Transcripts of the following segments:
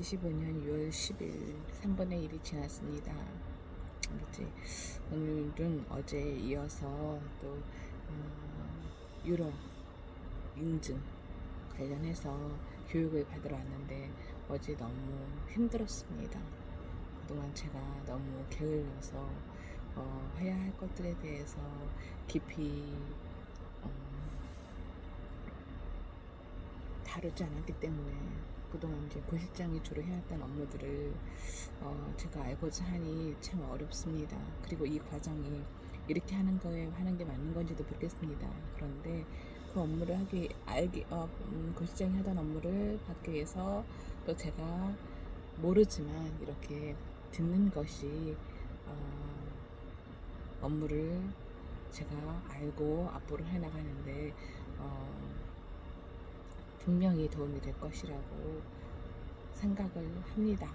2025년 6월 10일 3분의 1이 지났습니다. 그렇지. 오늘은 어제에 이어서 또 유럽 인증 관련해서 교육을 받으러 왔는데 어제 너무 힘들었습니다. 그동안 제가 너무 게을러서 해야 할 것들에 대해서 깊이 다루지 않았기 때문에 그동안 이제 고실장이 주로 해왔던 업무들을 제가 알고자 하니 참 어렵습니다. 그리고 이 과정이 이렇게 하는 게 맞는 건지도 모르겠습니다. 그런데 그 업무를 고실장이 하던 업무를 받기 위해서 또 제가 모르지만 이렇게 듣는 것이 업무를 제가 알고 앞으로 해나가는데 분명히 도움이 될 것이라고 생각을 합니다.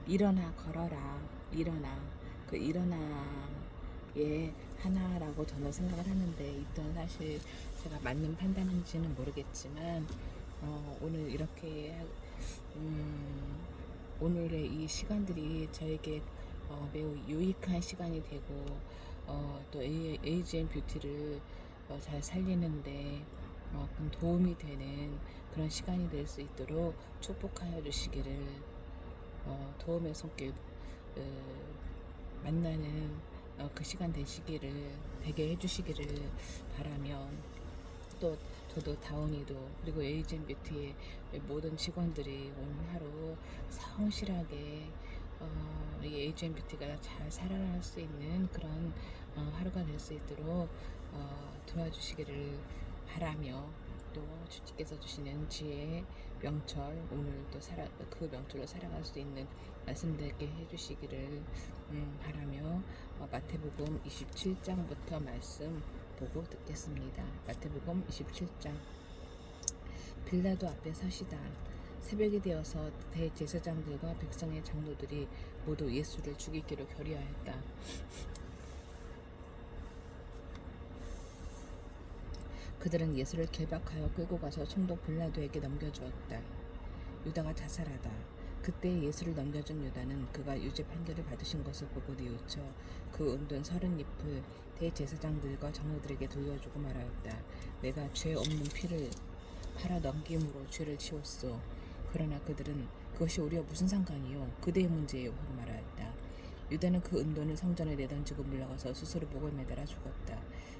일어나 걸어라, 일어나. 그 일어나의 하나라고 저는 생각을 하는데 이건 사실 제가 맞는 판단인지는 모르겠지만 오늘 이렇게 오늘의 이 시간들이 저에게 매우 유익한 시간이 되고 또 에이지앤 뷰티를 잘 살리는데 큰 도움이 되는 그런 시간이 될 수 있도록 축복하여 주시기를 도움의 손길 만나는 그 시간 되게 해주시기를 바라며 또 저도 다운이도 그리고 에이지앤 뷰티의 모든 직원들이 오늘 하루 성실하게 이 에이지앤 뷰티가 잘 살아날 수 있는 그런 하루가 될 수 있도록 도와주시기를 바라며 또 주님께서 주시는 지혜 명철 오늘 또 그 명철로 살아갈 수 있는 말씀되게 해주시기를 바라며 마태복음 27장부터 말씀 보고 듣겠습니다. 마태복음 27장. 빌라도 앞에 서시다. 새벽이 되어서 대제사장들과 백성의 장로들이 모두 예수를 죽이기로 결의하였다. 그들은 예수를 결박하여 끌고 가서 총독 빌라도에게 넘겨주었다. 유다가 자살하다. 그때 예수를 넘겨준 유다는 그가 유죄 판결을 받으신 것을 보고 뉘우쳐 그 은돈 30잎을 대제사장들과 장로들에게 돌려주고 말하였다. 내가 죄 없는 피를 팔아 넘김으로 죄를 치웠소. 그러나 그들은 그것이 우리와 무슨 상관이요? 그대의 문제예요. 하고 말하였다. 유다는 그 은돈을 성전에 내던지고 물러가서 스스로 목을 매달아 죽었다.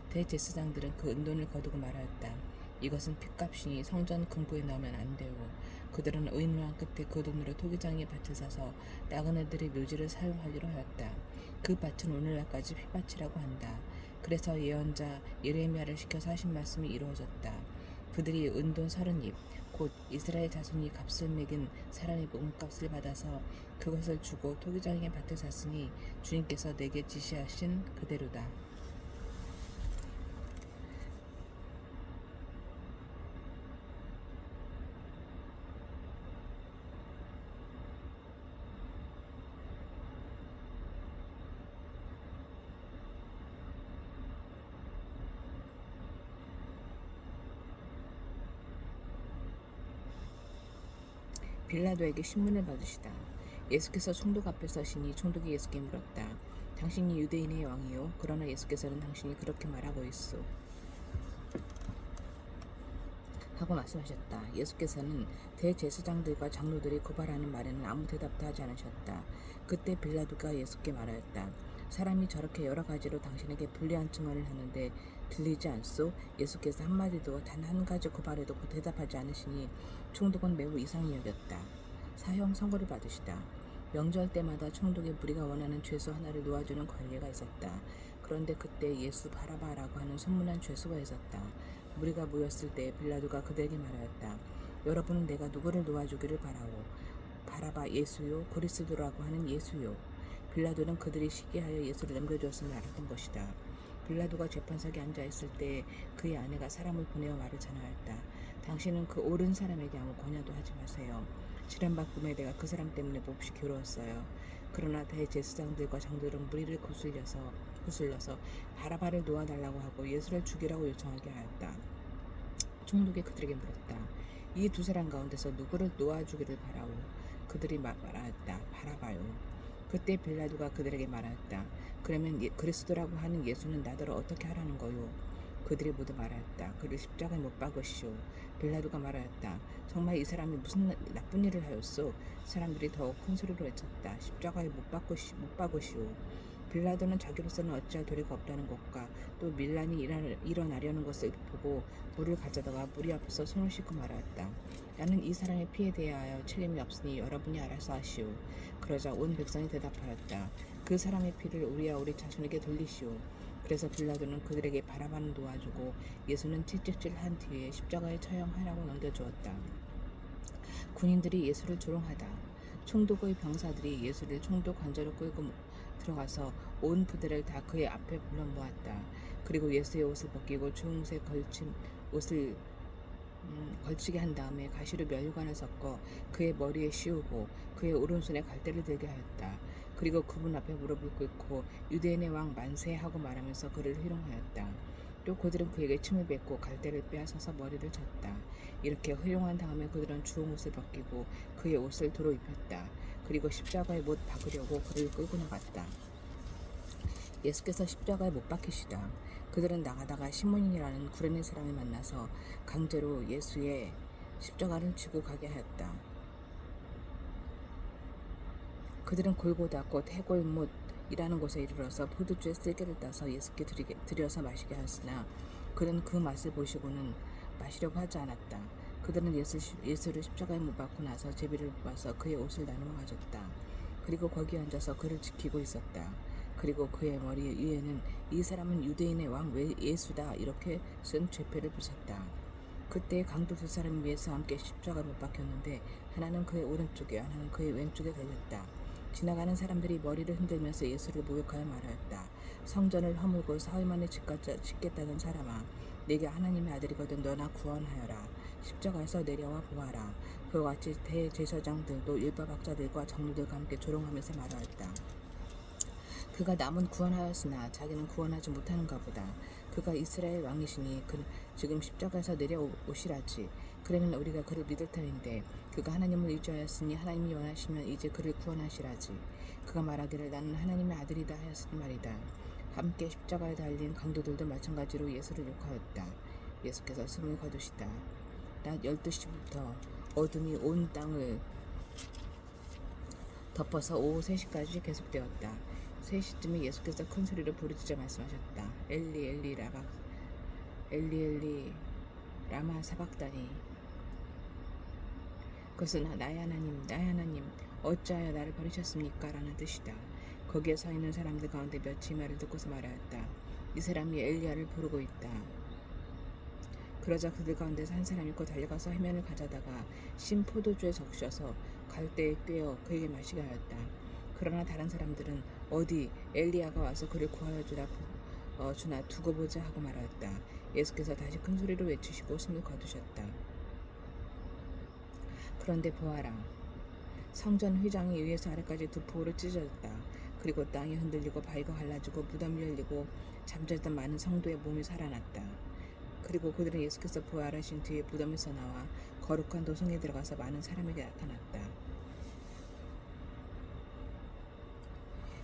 대제사장들은 그 은돈을 거두고 말하였다. 이것은 핏값이니 성전 금고에 넣으면 안 돼요. 그들은 의논한 끝에 그 돈으로 토기장에 밭을 사서 나그네들의 묘지를 사용하기로 하였다. 그 밭은 오늘날까지 핏밭이라고 한다. 그래서 예언자 예레미야를 시켜서 하신 말씀이 이루어졌다. 그들이 은돈 30잎 곧 이스라엘 자손이 값을 매긴 사람의 몸값을 받아서 그것을 주고 토기장의 밭을 샀으니 주님께서 내게 지시하신 그대로다. 빌라도에게 신문을 받으시다. 예수께서 총독 앞에 서시니 총독이 예수께 물었다. 당신이 유대인의 왕이요? 그러나 예수께서는 당신이 그렇게 말하고 있소. 하고 말씀하셨다. 예수께서는 대제사장들과 장로들이 고발하는 말에는 아무 대답도 하지 않으셨다. 그때 빌라도가 예수께 말하였다. 사람이 저렇게 여러 가지로 당신에게 불리한 증언을 하는데 들리지 않소? 예수께서 한마디도 단 한 가지 고발에도 대답하지 않으시니 총독은 매우 이상히 여겼다. 사형 선고를 받으시다. 명절 때마다 총독의 무리가 원하는 죄수 하나를 놓아주는 관례가 있었다. 그런데 그때 예수 바라바라고 하는 소문난 죄수가 있었다. 무리가 모였을 때 빌라도가 그들에게 말하였다. 여러분은 내가 누구를 놓아주기를 바라오? 바라바 예수요? 그리스도라고 하는 예수요? 빌라도는 그들이 시기하여 예수를 넘겨주었음을 알았던 것이다. 빌라도가 재판석에 앉아있을 때 그의 아내가 사람을 보내어 말을 전하였다. 당신은 그 옳은 사람에게 아무 권유도 하지 마세요. 지난밤꿈에 내가 그 사람 때문에 몹시 괴로웠어요. 그러나 대제사장들과 장들은 무리를 거슬러서 바라바를 놓아달라고 하고 예수를 죽이라고 요청하게 하였다. 총독이 그들에게 물었다. 이 두 사람 가운데서 누구를 놓아주기를 바라오. 그들이 말하였다. 바라바요. 그때 빌라도가 그들에게 말하였다. 그러면 그리스도라고 하는 예수는 나더러 어떻게 하라는 거요? 그들이 모두 말하였다. 그를 십자가에 못 박으시오. 빌라도가 말하였다. 정말 이 사람이 무슨 나쁜 일을 하였소? 사람들이 더욱 큰 소리로 외쳤다. 십자가에 못 박으시오. 빌라도는 자기로서는 어찌할 도리가 없다는 것과 또 밀란이 일어나려는 것을 보고 물을 가져다가 무리 앞에서 손을 씻고 말하였다. 나는 이 사람의 피에 대하여 책임이 없으니 여러분이 알아서 하시오. 그러자 온 백성이 대답하였다. 그 사람의 피를 우리와 우리 자손에게 돌리시오. 그래서 빌라도는 그들에게 바라바는 놓아주고 예수는 채찍질한 뒤에 십자가에 처형하라고 넘겨주었다. 군인들이 예수를 조롱하다. 총독의 병사들이 예수를 총독 관저로 끌고 들어가서 온 부대를 다 그의 앞에 불러 모았다. 그리고 예수의 옷을 벗기고 주홍색 걸친 옷을 걸치게 한 다음에 가시로 면류관을 섞어 그의 머리에 씌우고 그의 오른손에 갈대를 들게 하였다. 그리고 그분 앞에 무릎을 꿇고 유대인의 왕 만세 하고 말하면서 그를 희롱하였다. 또 그들은 그에게 침을 뱉고 갈대를 빼앗아서 머리를 쳤다. 이렇게 희롱한 다음에 그들은 주홍 옷을 벗기고 그의 옷을 도로 입혔다. 그리고 십자가에 못 박으려고 그를 끌고 나갔다. 예수께서 십자가에 못 박히시다. 그들은 나가다가 시몬이라는 구레네 사람을 만나서 강제로 예수의 십자가를 지고 가게 하였다. 그들은 골고다 곧 해골못이라는 곳에 이르러서 포도주에 쓸개를 따서 예수께 드려서 마시게 하였으나 그는 그 맛을 보시고는 마시려고 하지 않았다. 그들은 예수를 십자가에 못 박고 나서 제비를 뽑아서 그의 옷을 나누어 가졌다. 그리고 거기 앉아서 그를 지키고 있었다. 그리고 그의 머리 위에는 이 사람은 유대인의 왕 예수다 이렇게 쓴 죄패를 붙였다. 그때 강도 두 사람이 위에서 함께 십자가에 못 박혔는데 하나는 그의 오른쪽에 하나는 그의 왼쪽에 달렸다. 지나가는 사람들이 머리를 흔들면서 예수를 모욕하여 말하였다. 성전을 허물고 사흘 만에 짓겠다는 사람아, 내게 하나님의 아들이거든 너나 구원하여라. 십자가에서 내려와 보아라. 그와 같이 대제사장들도 율법학자들과 장로들과 함께 조롱하면서 말하였다. 그가 남은 구원하였으나 자기는 구원하지 못하는가 보다. 그가 이스라엘 왕이시니 지금 십자가에서 내려오시라지. 그러면 우리가 그를 믿을 터인데 그가 하나님을 의지하였으니 하나님이 원하시면 이제 그를 구원하시라지. 그가 말하기를 나는 하나님의 아들이다 하였으니 말이다. 함께 십자가에 달린 강도들도 마찬가지로 예수를 욕하였다. 예수께서 숨을 거두시다. 낮 12시부터 어둠이 온 땅을 덮어서 오후 3시까지 계속되었다. 3시쯤에 예수께서 큰 소리로 부르짖어 말씀하셨다. 엘리 엘리 라마 사박다니. 그것은 나의 하나님 어찌하여 나를 버리셨습니까? 라는 뜻이다. 거기에 서 있는 사람들 가운데 몇이 이 말을 듣고서 말하였다. 이 사람이 엘리야를 부르고 있다. 그러자 그들 가운데서 한 사람이 곧 달려가서 해면을 가져다가 신 포도주에 적셔서 갈대에 꿰어 그에게 마시게 하였다. 그러나 다른 사람들은 어디 엘리야가 와서 그를 구하여 주나 두고 보자 하고 말하였다. 예수께서 다시 큰 소리로 외치시고 숨을 거두셨다. 그런데 보아라, 성전 휘장이 위에서 아래까지 두 포로 찢어졌다. 그리고 땅이 흔들리고 바위가 갈라지고 무덤이 열리고 잠자던 많은 성도의 몸이 살아났다. 그리고 그들은 예수께서 부활하신 뒤에 무덤에서 나와 거룩한 도성에 들어가서 많은 사람에게 나타났다.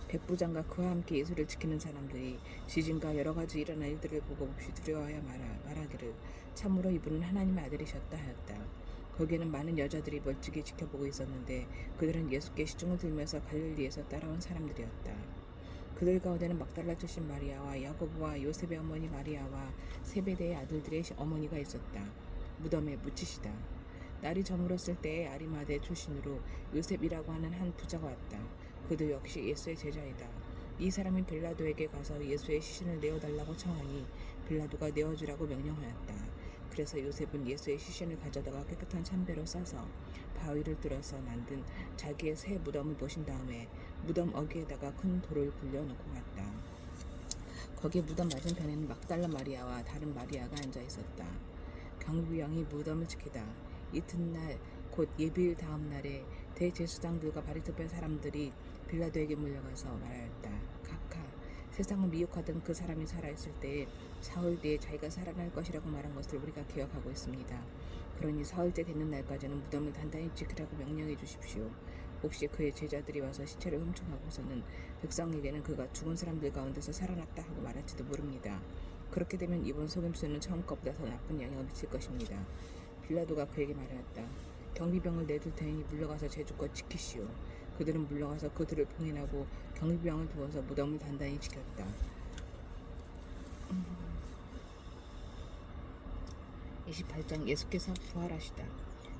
백부장과 그와 함께 예수를 지키는 사람들이 지진과 여러 가지 일어난 일들을 보고 몹시 두려워하여 말하기를 참으로 이분은 하나님의 아들이셨다 하였다. 거기에는 많은 여자들이 멀찍이 지켜보고 있었는데 그들은 예수께 시중을 들면서 갈릴리에서 따라온 사람들이었다. 그들 가운데는 막달라 출신 마리아와 야고보와 요셉의 어머니 마리아와 세베대의 아들들의 어머니가 있었다. 무덤에 묻히시다. 날이 저물었을 때에 아리마대 출신으로 요셉이라고 하는 한 부자가 왔다. 그도 역시 예수의 제자이다. 이 사람이 빌라도에게 가서 예수의 시신을 내어달라고 청하니 빌라도가 내어주라고 명령하였다. 그래서 요셉은 예수의 시신을 가져다가 깨끗한 참배로 싸서 바위를 뚫어서 만든 자기의 새 무덤을 모신 다음에 무덤 어귀에다가 큰 돌을 굴려놓고 갔다. 거기에 무덤 맞은편에는 막달라 마리아와 다른 마리아가 앉아 있었다. 경비병이 무덤을 지키다. 이튿날 곧 예비일 다음 날에 대제사장들과 바리새파 사람들이 빌라도에게 몰려가서 말하였다. 각하, 세상을 미혹하던 그 사람이 살아있을 때에 사흘 뒤에 자기가 살아날 것이라고 말한 것을 우리가 기억하고 있습니다. 그러니 사흘째 되는 날까지는 무덤을 단단히 지키라고 명령해 주십시오. 혹시 그의 제자들이 와서 시체를 훔쳐가고서는 백성에게는 그가 죽은 사람들 가운데서 살아났다 하고 말할지도 모릅니다. 그렇게 되면 이번 속임수는 처음 것보다 더 나쁜 영향을 미칠 것입니다. 빌라도가 그에게 말하였다. 경비병을 내둘 테니 물러가서 제주껏 지키시오. 그들은 물러가서 그들을 봉인하고 경비병을 두어서 무덤을 단단히 지켰다. 28장 예수께서 부활하시다.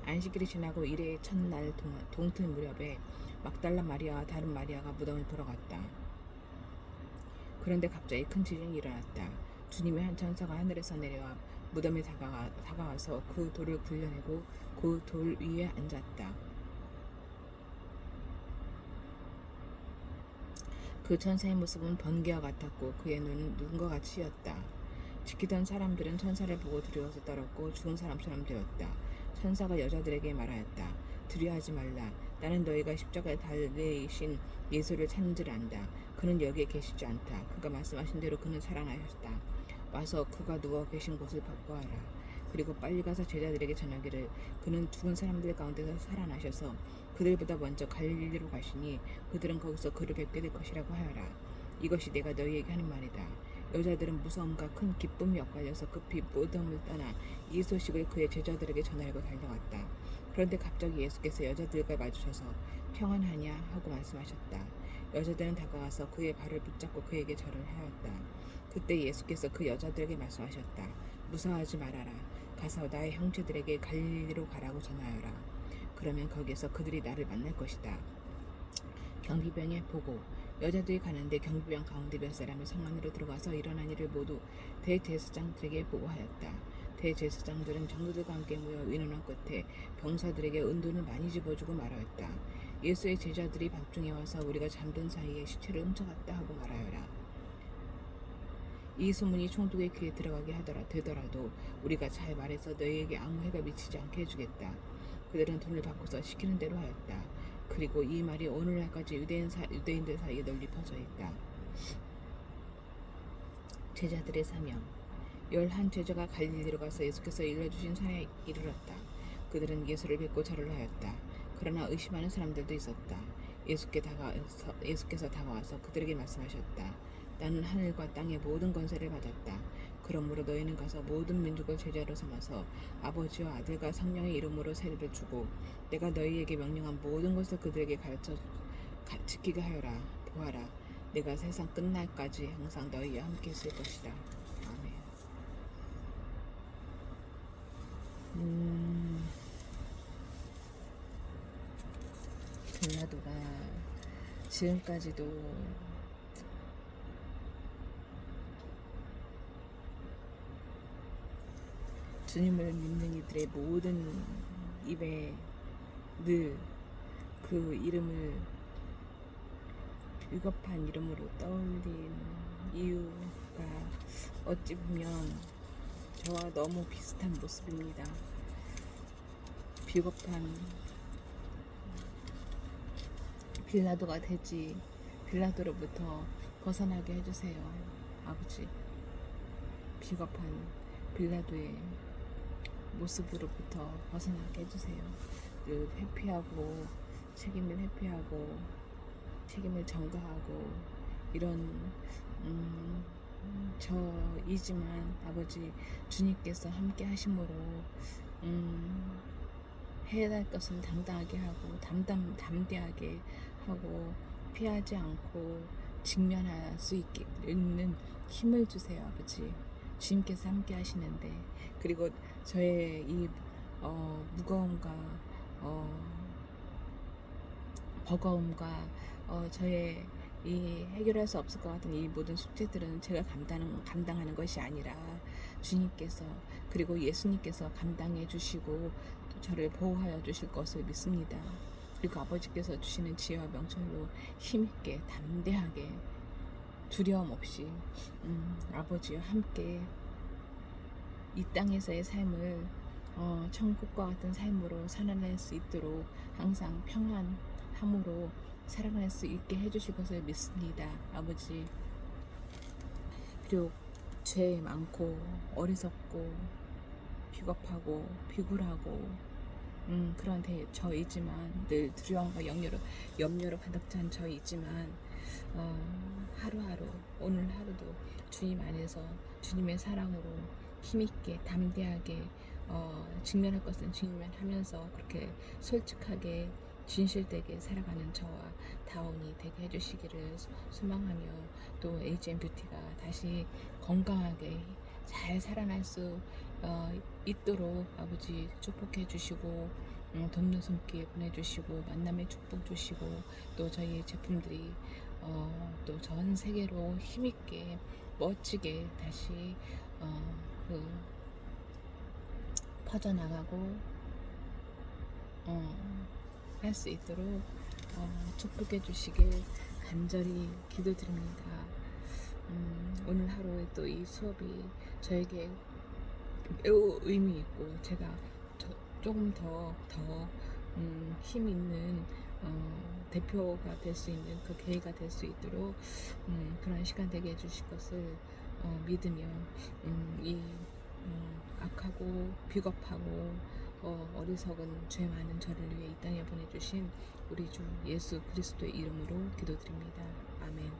안식일이 지나고 일의 첫날 동틀 무렵에 막달라 마리아와 다른 마리아가 무덤을 보러 갔다. 그런데 갑자기 큰 지진이 일어났다. 주님의 한 천사가 하늘에서 내려와 무덤에 다가와서 그 돌을 굴려내고 그 돌 위에 앉았다. 그 천사의 모습은 번개와 같았고 그의 눈은 눈과 같이였다. 지키던 사람들은 천사를 보고 두려워서 떨었고 죽은 사람처럼 되었다. 천사가 여자들에게 말하였다. 두려워하지 말라. 나는 너희가 십자가에 달리신 예수를 찾는 줄 안다. 그는 여기에 계시지 않다. 그가 말씀하신 대로 그는 살아나셨다. 와서 그가 누워 계신 곳을 보아라. 그리고 빨리 가서 제자들에게 전하기를 그는 죽은 사람들 가운데서 살아나셔서 그들보다 먼저 갈릴리로 가시니 그들은 거기서 그를 뵙게 될 것이라고 하여라. 이것이 내가 너희에게 하는 말이다. 여자들은 무서움과 큰 기쁨이 엇갈려서 급히 무덤을 떠나 이 소식을 그의 제자들에게 전하려고 달려갔다. 그런데 갑자기 예수께서 여자들과 마주쳐서 평안하냐 하고 말씀하셨다. 여자들은 다가가서 그의 발을 붙잡고 그에게 절을 하였다. 그때 예수께서 그 여자들에게 말씀하셨다. 무서워하지 말아라. 가서 나의 형제들에게 갈릴리로 가라고 전하여라. 그러면 거기에서 그들이 나를 만날 것이다. 경비병에 보고 여자들이 가는데 경비병 가운데 몇 사람이 성 안으로 들어가서 일어난 일을 모두 대제사장들에게 보고하였다. 대제사장들은 장로들과 함께 모여 의논한 끝에 병사들에게 은돈을 많이 집어주고 말하였다. 예수의 제자들이 밤중에 와서 우리가 잠든 사이에 시체를 훔쳐갔다 하고 말하여라. 이 소문이 총독의 귀에 들어가게 되더라도 우리가 잘 말해서 너희에게 아무 해가 미치지 않게 해주겠다. 그들은 돈을 받고서 시키는 대로 하였다. 그리고 이 말이 오늘날까지 유대인들 사이에 널리 퍼져 있다. 제자들의 사명. 11 제자가 갈릴리로 가서 예수께서 일러주신 산에 이르렀다. 그들은 예수를 뵙고 절을 하였다. 그러나 의심하는 사람들도 있었다. 예수께서 다가와서 그들에게 말씀하셨다. 나는 하늘과 땅의 모든 권세를 받았다. 그러므로 너희는 가서 모든 민족을 제자로 삼아서 아버지와 아들과 성령의 이름으로 세례를 주고 내가 너희에게 명령한 모든 것을 그들에게 가르쳐 지키게 하여라. 보아라. 내가 세상 끝날까지 항상 너희와 함께 있을 것이다. 아멘. 빌라도가 지금까지도 주님을 믿는 이들의 모든 입에 늘 그 이름을 비겁한 이름으로 떠올린 이유가 어찌 보면 저와 너무 비슷한 모습입니다. 비겁한 빌라도가 되지 빌라도로부터 벗어나게 해주세요. 아버지, 비겁한 빌라도의 모습으로부터 벗어나게 해주세요. 늘 회피하고 책임을 회피하고 책임을 전가하고 이런 저이지만 아버지 주님께서 함께 하심으로 해야 할 것을 당당하게 하고 담대하게 하고 피하지 않고 직면할 수 있는 힘을 주세요. 아버지, 주님께서 함께 하시는데, 그리고 저의 이 무거움과 버거움과 저의 이 해결할 수 없을 것 같은 이 모든 숙제들은 제가 감당하는 것이 아니라 주님께서 그리고 예수님께서 감당해 주시고 저를 보호하여 주실 것을 믿습니다. 그리고 아버지께서 주시는 지혜와 명철로 힘있게 담대하게 두려움 없이 아버지와 함께 이 땅에서의 삶을 천국과 같은 삶으로 살아낼 수 있도록 항상 평안함으로 살아갈 수 있게 해주실 것을 믿습니다. 아버지, 비록 죄 많고 어리석고 비겁하고 비굴하고 그런 저이지만 늘 두려움과 염려로 가득 찬 저이지만 하루하루 오늘 하루도 주님 안에서 주님의 사랑으로 힘있게 담대하게 직면할 것은 직면하면서 그렇게 솔직하게 진실되게 살아가는 저와 다운이 되게 해주시기를 소망하며 또 에이지앤 뷰티가 다시 건강하게 잘 살아날 수 있도록 아버지 축복해 주시고 돕는 손길 보내주시고 만남의 축복 주시고 또 저희 제품들이 또 전 세계로 힘있게 멋지게 다시 그 퍼져나가고 할 수 있도록 축복해 주시길 간절히 기도드립니다. 오늘 하루에 또 이 수업이 저에게 매우 의미 있고 제가 조금 더 힘 있는 대표가 될 수 있는 그 계기가 될 수 있도록 그런 시간 되게 해주실 것을 믿으며 이 악하고 비겁하고 어리석은 죄 많은 저를 위해 이 땅에 보내주신 우리 주 예수 그리스도의 이름으로 기도드립니다. 아멘.